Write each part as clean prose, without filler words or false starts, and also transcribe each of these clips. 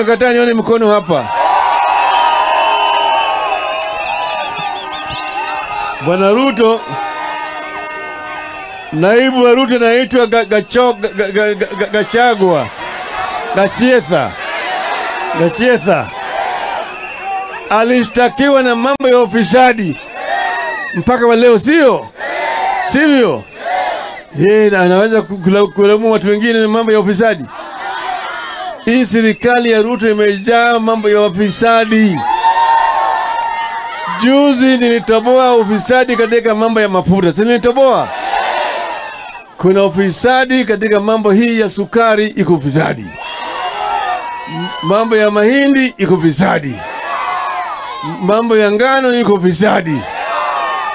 amekataa? Nione mkono hapa. Bwana Ruto, naibu wa Ruto anaitwa Gachagua. Gachietha alishtakiwa na mambo ya ufisadi mpaka wa leo, sivyo? Yeye anaweza kulaumu watu wengine na mambo ya ufisadi? Hii serikali ya Ruto imejaa mambo ya ufisadi. Juzi nilitoboa ufisadi katika mambo ya mafuta. Si nilitoboa? Kuna ufisadi katika mambo hii ya sukari, iko ufisadi. Mambo ya mahindi iko ufisadi. Mambo ya ngano iko ufisadi.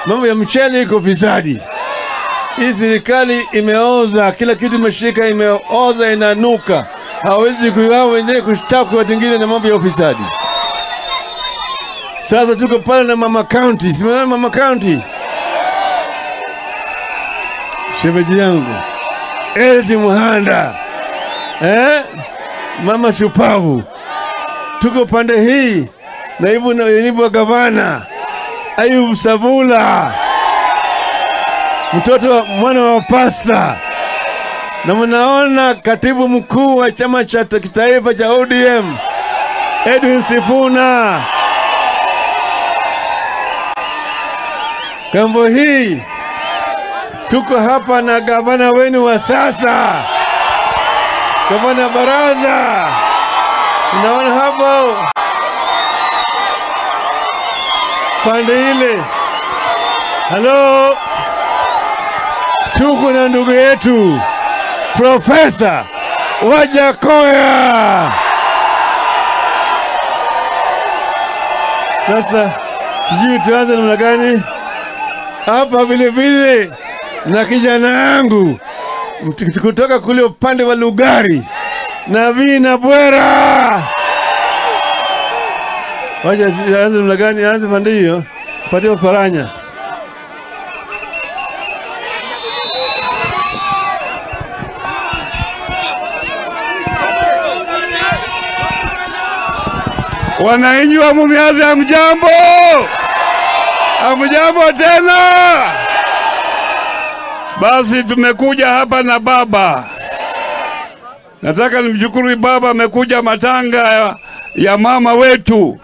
Mambo ya mchele iko ufisadi. Hii serikali imeoza, kila kitu mashirika imeoza, inanuka. Hawezi kuiwao wenyewe kushtaki watu wengine na mambo ya ufisadi. Sasa tuko pale na Mama County. Simama Mama County. Shemeji yangu Elsie Muhanda, Mama Shupavu. Tuko pande hii naibu wa gavana Ayub Savula, mtoto mwana wa pasta, na mnaona katibu mkuu wa chama cha kitaifa cha ODM Edwin Sifuna. Kambo hii tuko hapa na gavana wenu wa sasa, Gavana Baraza. Unaona hapo pande ile. Hello, tuko na ndugu yetu Profesa Wajackoyah. Sasa sijui tuanze namna gani hapa. Vile na kijana yangu kutoka kule upande wa Lugari, Navina Bwera. Wacha anze namna gani? Anze pande hiyo, pate Paranya. Wananchi wa Mumias, hamjambo? Hamjambo tena? Basi tumekuja hapa na baba. Nataka nimshukuru baba, amekuja matanga ya mama wetu